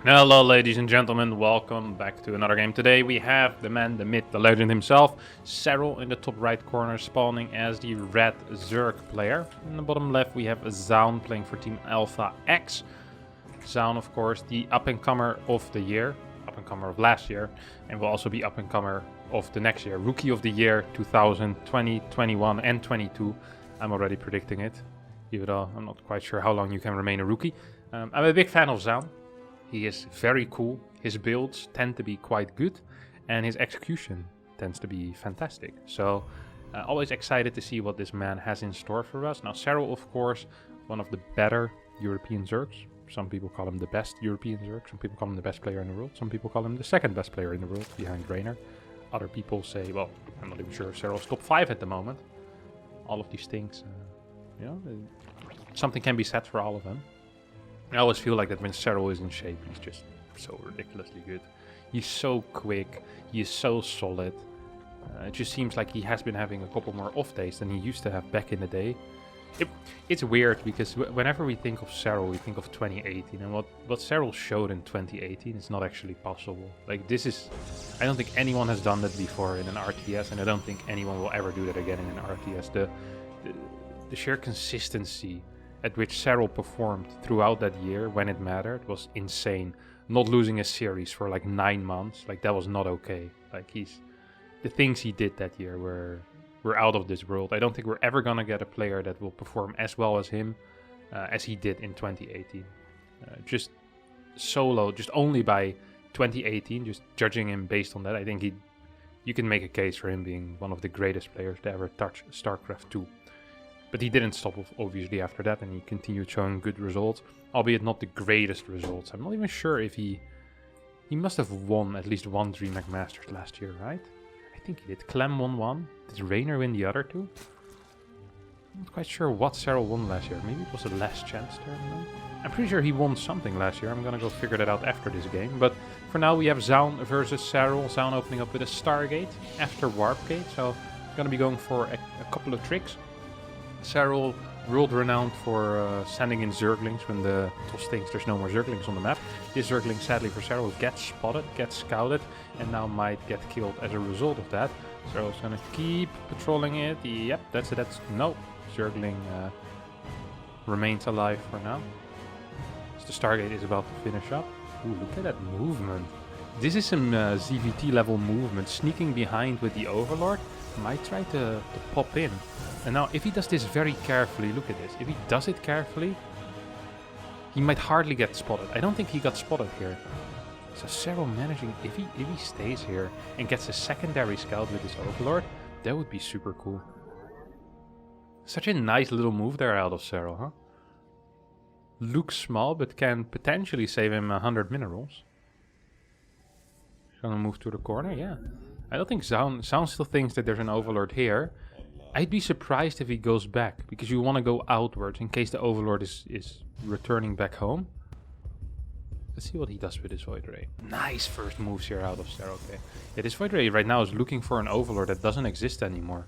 Hello ladies and gentlemen, welcome back to another game. Today we have the man, the myth, the legend himself, Serral in the top right corner spawning as the red Zerg player. In the bottom left we have Zoun playing for Team Alpha X. Zoun, of course, the up-and-comer of the year, up-and-comer of last year, and will also be up-and-comer of the next year. Rookie of the year 2020, 21 and 22. I'm already predicting it, even though I'm not quite sure how long you can remain a rookie. I'm a big fan of Zoun. He is very cool, his builds tend to be quite good, and his execution tends to be fantastic. So, always excited to see what this man has in store for us. Now, Serral, of course, one of the better European Zergs. Some people call him the best European Zerg, some people call him the best player in the world, some people call him the second best player in the world, behind Raynor. Other people say, well, I'm not even sure if Serral's top 5 at the moment. All of these things, something can be said for all of them. I always feel like that when Serral is in shape, he's just so ridiculously good. He's so quick, he is so solid. It just seems like he has been having a couple more off days than he used to have back in the day. It's weird because whenever we think of Serral, we think of 2018. And what Serral showed in 2018 is not actually possible. Like, this is... I don't think anyone has done that before in an RTS, and I don't think anyone will ever do that again in an RTS. The sheer consistency at which Serral performed throughout that year when it mattered was insane. Not losing a series for like 9 months, like that was not okay. Like the things he did that year were out of this world. I don't think we're ever gonna get a player that will perform as well as him as he did in 2018. Just solo, just only by 2018, just judging him based on that, I think you can make a case for him being one of the greatest players to ever touch StarCraft 2. But he didn't stop, obviously, after that, and he continued showing good results, albeit not the greatest results. I'm not even sure if he must have won at least one DreamHack Masters last year, right? I think he did. Clem won one. Did Raynor win the other two? I'm not quite sure what Serral won last year. Maybe it was a last chance tournament. I'm pretty sure he won something last year. I'm gonna go figure that out after this game. But for now, we have Zoun versus Serral. Zoun opening up with a Stargate after Warp Gate, so I'm gonna be going for a couple of tricks. Serral, world renowned for sending in Zerglings when the TOS thinks there's no more Zerglings on the map. This Zergling, sadly for Serral, gets spotted, gets scouted, and now might get killed as a result of that. Serral's gonna keep patrolling it. Yep, that's it. No, Zergling remains alive for now. So the Stargate is about to finish up. Ooh, look at that movement. This is some ZVT level movement. Sneaking behind with the Overlord. Might try to pop in. And now, if he does this very carefully, look at this. If he does it carefully, he might hardly get spotted. I don't think he got spotted here. So Serral managing, if he stays here and gets a secondary scout with his Overlord, that would be super cool. Such a nice little move there out of Serral, huh? Looks small, but can potentially save him 100 minerals. Gonna move to the corner, yeah. I don't think Zoun still thinks that there's an Overlord here. I'd be surprised if he goes back, because you want to go outwards in case the Overlord is returning back home. Let's see what he does with his Void Ray. Nice first moves here out of Serral. Okay. Yeah, this Void Ray right now is looking for an Overlord that doesn't exist anymore.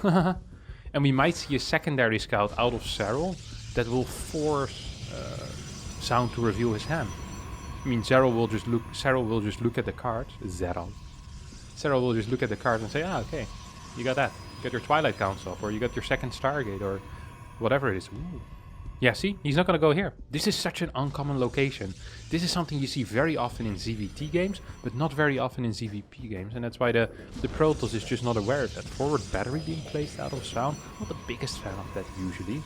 And we might see a secondary scout out of Serral that will force Zoun to reveal his hand. I mean, Serral will just look at the cards. Serral will just look at the cards and say, ah, okay, you got that. You got your Twilight Council up, or you got your second Stargate, or whatever it is. Ooh. Yeah, see? He's not gonna go here. This is such an uncommon location. This is something you see very often in ZVT games, but not very often in ZVP games, and that's why the Protoss is just not aware of that. Forward battery being placed out of Zoun. Not the biggest fan of that usually.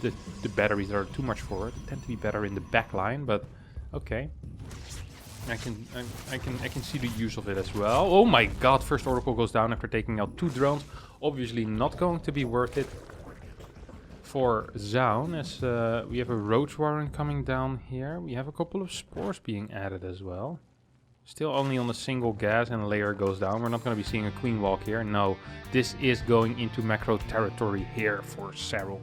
The batteries are too much forward. They tend to be better in the back line, but okay. I can see the use of it as well. Oh my god, first Oracle goes down after taking out 2 drones. Obviously not going to be worth it for Zoun, as we have a Roach Warren coming down here. We have a couple of Spores being added as well. Still only on a single gas and layer goes down. We're not going to be seeing a Queen Walk here. No, this is going into macro territory here for Serral.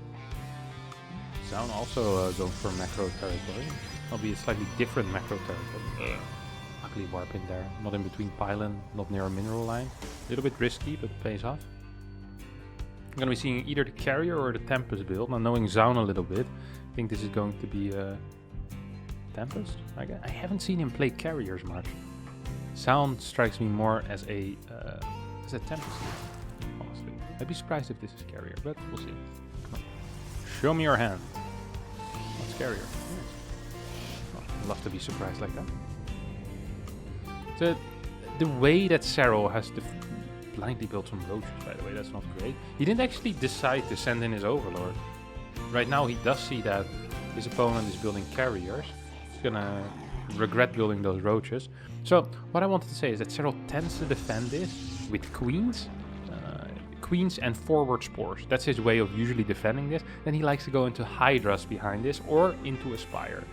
Zoun also going for macro territory. Albeit slightly different macro territory. Ugly warp in there. Not in between pylon, not near a mineral line. A little bit risky, but pays off. I'm going to be seeing either the Carrier or the Tempest build. Now, knowing Zoun a little bit, I think this is going to be Tempest? I haven't seen him play carriers much. Zoun strikes me more as a Tempest, honestly. I'd be surprised if this is carrier, but we'll see. Come on. Show me your hand. What's carrier? Yes. Well, I'd love to be surprised like that. The way that Serral has blindly built some roaches, by the way, that's not great. He didn't actually decide to send in his Overlord. Right now he does see that his opponent is building carriers. He's gonna regret building those roaches. So what I wanted to say is that Serral tends to defend this with queens. Queens and forward spores. That's his way of usually defending this. Then he likes to go into hydras behind this or into a spire.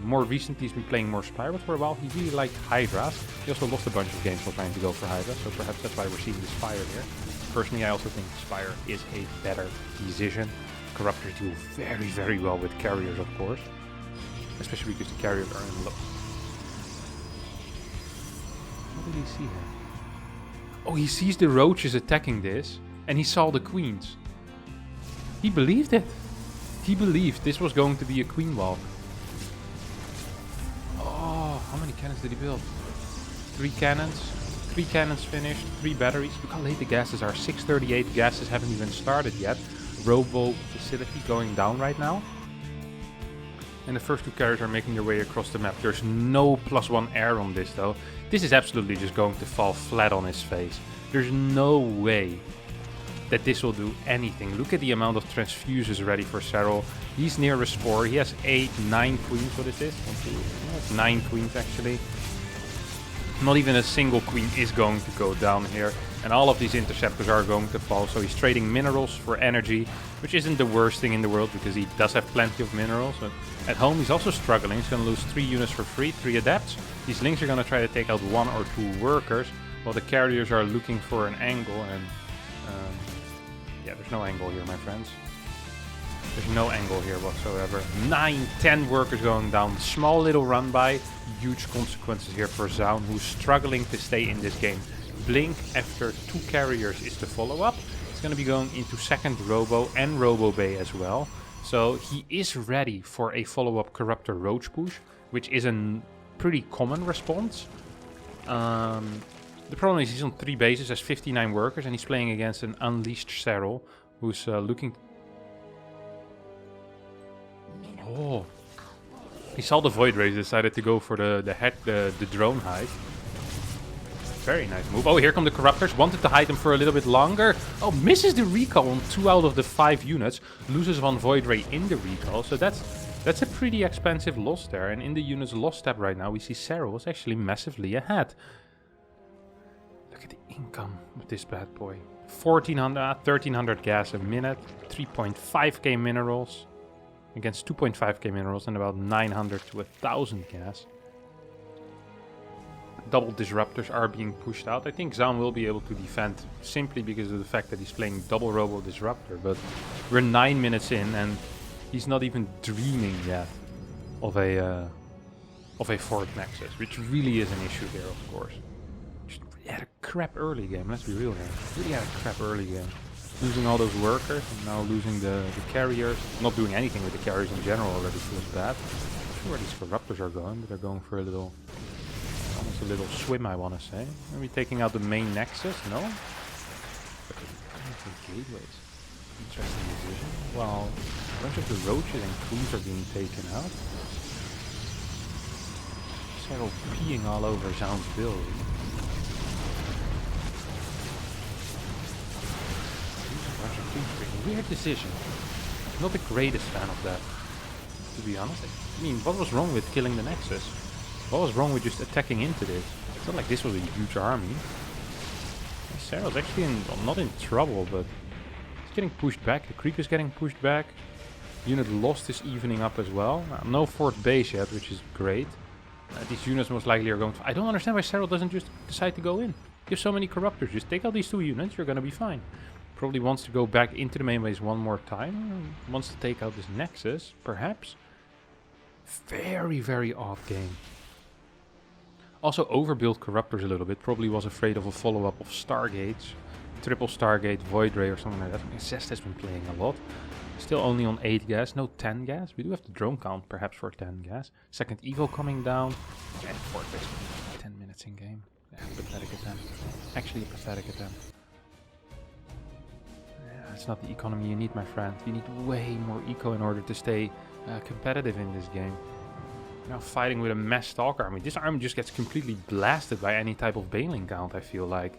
More recently he's been playing more spire, but for a while he really liked hydras. He also lost a bunch of games while trying to go for hydras, so perhaps that's why we're seeing the spire here. Personally, I also think spire is a better decision. Corruptors do very, very well with carriers, of course. Especially because the carriers are in low. What did he see here? Oh, he sees the roaches attacking this, and he saw the queens. He believed it. He believed this was going to be a queen walk. Oh, how many cannons did he build? 3 cannons. 3 cannons finished, 3 batteries. Look how late the gases are. 6:38 gases haven't even started yet. Robo facility going down right now. And the first 2 carriers are making their way across the map. There's no +1 air on this though. This is absolutely just going to fall flat on his face. There's no way that this will do anything. Look at the amount of transfuses ready for Serral. He's near a spore. He has 8, 9 queens. What is this? 1, 2, that's 9 queens actually. Not even a single queen is going to go down here. And all of these interceptors are going to fall. So he's trading minerals for energy, which isn't the worst thing in the world because he does have plenty of minerals. But at home he's also struggling. He's going to lose 3 units for free, 3 adepts. These links are going to try to take out 1 or 2 workers, while the carriers are looking for an angle. And yeah, there's no angle here, my friends. There's no angle here whatsoever. 9, 10 workers going down. Small little run by. Huge consequences here for Zoun, who's struggling to stay in this game. Blink after 2 carriers is the follow-up. It's going to be going into second Robo and Robo Bay as well. So he is ready for a follow-up Corruptor Roach push, which is a pretty common response. The problem is he's on 3 bases, has 59 workers, and he's playing against an unleashed Serral, who's looking... Oh, he saw the Void Rays, decided to go for the drone hide. Very nice move. Oh, here come the Corruptors. Wanted to hide them for a little bit longer. Oh, misses the recall on 2 out of the 5 units. Loses 1 Void Ray in the recall. So that's a pretty expensive loss there. And in the units lost tab right now, we see Serral is actually massively ahead. Look at the income of this bad boy. 1300 gas a minute. 3.5k minerals. Against 2.5k minerals and about 900 to 1000 gas. Double disruptors are being pushed out. I think Zoun will be able to defend simply because of the fact that he's playing double robo disruptor. But we're 9 minutes in and he's not even dreaming yet of a 4th Nexus, which really is an issue here, of course. Just had a crap early game. Let's be real here. Really had a crap early game. Losing all those workers and now losing the carriers. Not doing anything with the carriers in general already feels bad. I'm not sure where these Corruptors are going, but they're going for a little... almost a little swim, I want to say. Are we taking out the main Nexus? No? Gateways. Interesting decision. While a bunch of the roaches and queens are being taken out. Serral peeing all over Zoun's build. Weird decision. Not the greatest fan of that, to be honest. I mean, what was wrong with killing the Nexus? What was wrong with just attacking into this? It's not like this was a huge army. Serral's actually not in trouble, but he's getting pushed back. The creep is getting pushed back. Unit lost is evening up as well. No 4th base yet, which is great. These units most likely are going to... I don't understand why Serral doesn't just decide to go in. You have so many Corruptors. Just take out these 2 units, you're going to be fine. Probably wants to go back into the main base one more time. Wants to take out this Nexus, perhaps. Very, very off game. Also overbuilt Corruptors a little bit. Probably was afraid of a follow-up of Stargates. triple Stargate, Void Ray or something like that. Zest has been playing a lot. Still only on 8 gas, no 10 gas. We do have the drone count perhaps for 10 gas. Second Evo coming down. And fourth base 10 minutes in game. Yeah, pathetic attempt. Actually a pathetic attempt. Yeah, it's not the economy you need, my friend. You need way more eco in order to stay competitive in this game. Now fighting with a mass Stalker army. This army just gets completely blasted by any type of Baneling count, I feel like.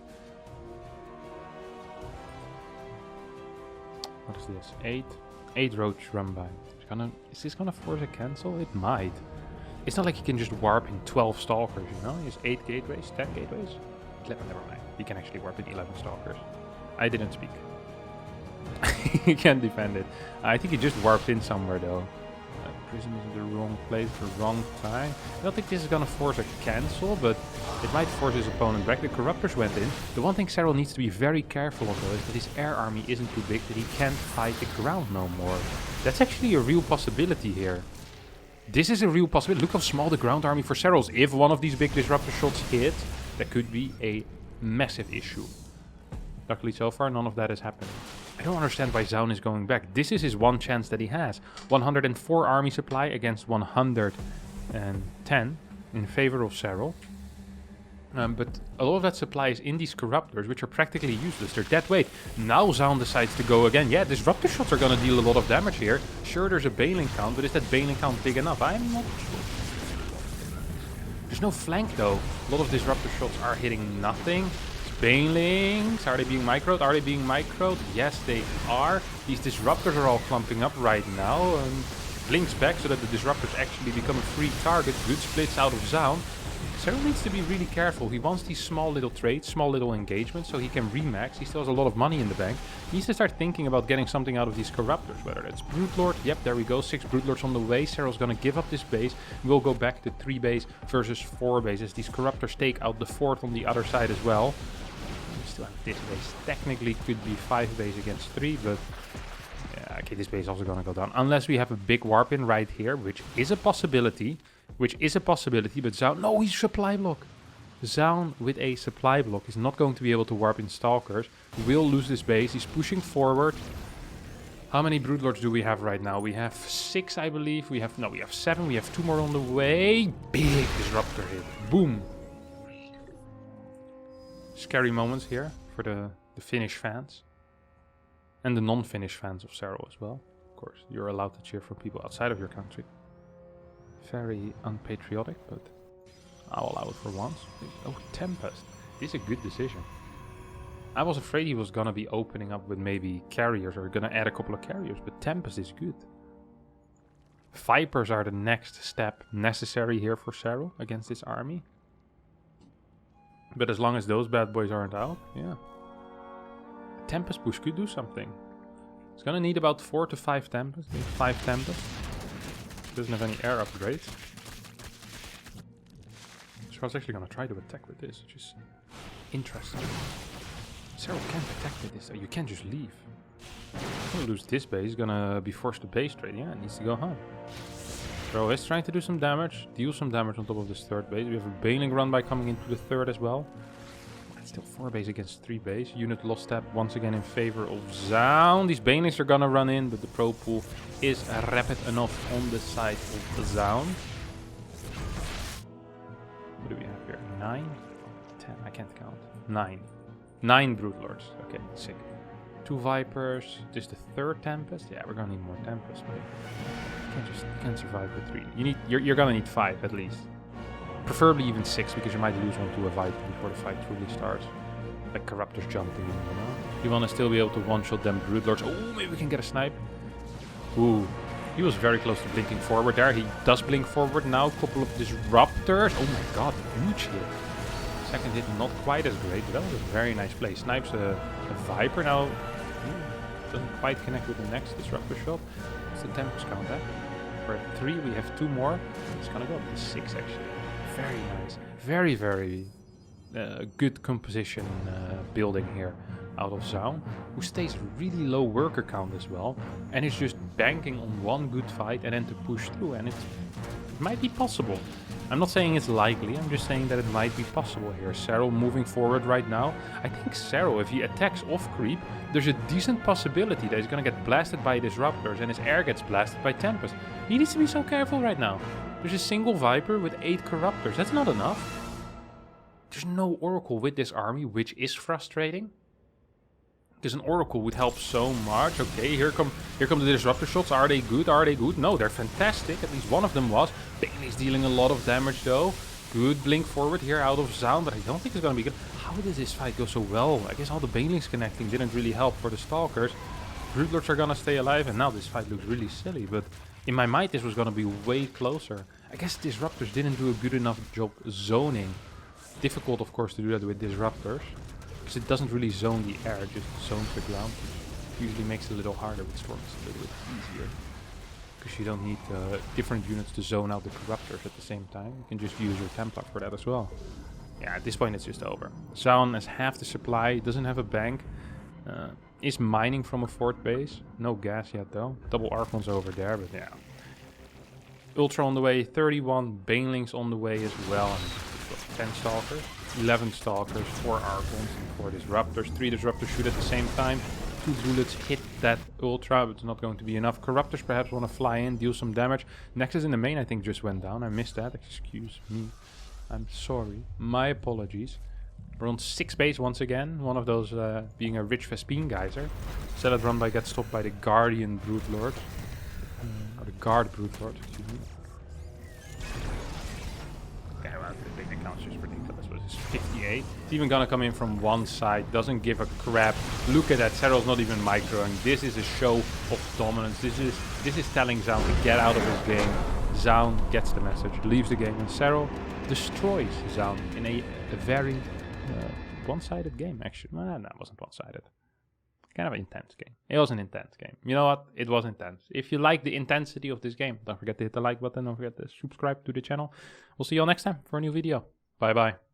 What is this? 8 roach run by. Is this gonna force a cancel? It might. It's not like you can just warp in 12 Stalkers, you know? It's 8 gateways, 10 gateways. Never mind. You can actually warp in 11 Stalkers. I didn't speak. You can't defend it. I think he just warped in somewhere though. Prison is in the wrong place at the wrong time. I don't think this is gonna force a cancel, but it might force his opponent back. The Corruptors went in. The one thing Serral needs to be very careful of though is that his air army isn't too big, that he can't fight the ground no more. That's actually a real possibility here. This is a real possibility. Look how small the ground army for Serrals. If one of these big disruptor shots hit, that could be a massive issue. Luckily so far, none of that is happening. I don't understand why Zoun is going back. This is his one chance that he has. 104 army supply against 110 in favor of Serral. But a lot of that supply is in these Corruptors, which are practically useless. They're dead weight. Now Zoun decides to go again. Yeah, disruptor shots are going to deal a lot of damage here. Sure, there's a Baneling count, but is that Baneling count big enough? I'm not sure. There's no flank though. A lot of disruptor shots are hitting nothing. Banelings, are they being microed? Are they being microed? Yes, they are. These disruptors are all clumping up right now. Blinks back so that the disruptors actually become a free target. Good splits out of Zoun. Serral needs to be really careful. He wants these small little trades, small little engagements, so he can remax. He still has a lot of money in the bank. He needs to start thinking about getting something out of these Corruptors, whether that's Broodlord. Yep, there we go. 6 Broodlords on the way. Serral's going to give up this base. We'll go back to 3 base versus 4 bases. These Corruptors take out the 4th on the other side as well. We still have this base. Technically could be 5 base against 3, but yeah, okay, this base is also going to go down. Unless we have a big warp in right here, which is a possibility. But Zoun... No, he's supply block. Zoun with a supply block is not going to be able to warp in Stalkers. We will lose this base. He's pushing forward. How many Broodlords do we have right now? We have 6, I believe. We have 7. We have 2 more on the way. Big disruptor hit. Boom. Scary moments here for the Finnish fans. And the non-Finnish fans of Serral as well. Of course, you're allowed to cheer for people outside of your country. Very unpatriotic, but I'll allow it for once. Oh, Tempest. This is a good decision. I was afraid he was gonna be opening up with maybe carriers or gonna add a couple of carriers, but Tempest is good. Vipers are the next step necessary here for Serral against this army. But as long as those bad boys aren't out, yeah. Tempest push could do something. It's gonna need about 4 to 5 Tempest. Maybe 5 Tempest. Doesn't have any air upgrades. So I was actually gonna try to attack with this, which is interesting. Serral can't attack with this, you can't just leave. He's gonna lose this base, he's gonna be forced to base trade, yeah, needs to go home. Serral is trying to do some damage, deal some damage on top of this 3rd base. We have a Baneling run by coming into the 3rd as well. It's still 4 base against 3 base. Unit lost step once again in favor of Zoun. These Banelings are gonna run in, but the pro pool is rapid enough on the side of Zoun. What do we have here? 9? 10? I can't count. 9. 9 Broodlords. Okay, sick. 2 Vipers. This is the 3rd Tempest. Yeah, we're gonna need more Tempest, but you can't survive with 3. You're gonna need 5 at least. Preferably even 6, because you might lose one to a Viper before the fight truly starts. Like Corruptors jumping in, you know? You want to still be able to one-shot them Broodlords. Oh, maybe we can get a snipe. Ooh, he was very close to blinking forward there. He does blink forward now. Couple of Disruptors. Oh my god, huge hit. Second hit not quite as great, but that was a very nice play. Snipes a Viper now. Doesn't quite connect with the next Disruptor shot. It's the Tempest count, eh? We're at 3, we have 2 more. It's gonna go up to 6 actually. Very nice. Very, very good composition building here out of Zoun, who stays really low worker count as well, and is just banking on one good fight and then to push through, and it might be possible. I'm not saying it's likely, I'm just saying that it might be possible here. Serral moving forward right now. I think Serral, if he attacks off creep, there's a decent possibility that he's gonna get blasted by Disruptors and his air gets blasted by Tempest. He needs to be so careful right now. There's a single Viper with 8 Corruptors. That's not enough. There's no Oracle with this army, which is frustrating. Because an Oracle would help so much. Okay, here come the Disruptor shots. Are they good? Are they good? No, they're fantastic. At least one of them was. Bailey's dealing a lot of damage though. Good blink forward here out of Zoun, but I don't think it's going to be good. How did this fight go so well? I guess all the Bailings connecting didn't really help for the Stalkers. Broodlords are going to stay alive, and now this fight looks really silly. But in my mind, this was going to be way closer. I guess Disruptors didn't do a good enough job zoning. Difficult, of course, to do that with Disruptors. Because it doesn't really zone the air, it just zones the ground. Which usually makes it a little harder with Storms, a little bit easier. Because you don't need different units to zone out the Corruptors at the same time. You can just use your Templar for that as well. Yeah, at this point it's just over. Zoun has half the supply, doesn't have a bank. Is mining from a fort base. No gas yet though. Double Archons over there, but yeah. Ultra on the way, 31 Banelings on the way as well. And 10 Stalkers, 11 Stalkers, 4 Archons, and 4 Disruptors. 3 Disruptors shoot at the same time. 2 bullets hit that Ultra, but it's not going to be enough. Corruptors perhaps want to fly in, deal some damage. Nexus in the main I think just went down. I missed that, excuse me. I'm sorry, my apologies. We're on 6 base once again. One of those being a rich Vespine geyser. Zealot run by gets stopped by the Guardian Broodlord. Or the Guard Broodlord, excuse me. Yeah, well, the big account's just ridiculous. What is this? 58. It's even gonna come in from one side. Doesn't give a crap. Look at that. Serral's not even microing. This is a show of dominance. This is telling Zoun to get out of his game. Zoun gets the message, leaves the game, and Serral destroys Zoun in a very one-sided game, actually. Well, no, it wasn't one-sided. Kind of an intense game. It was an intense game. You know what? It was intense. If you like the intensity of this game, don't forget to hit the like button. Don't forget to subscribe to the channel. We'll see you all next time for a new video. Bye-bye.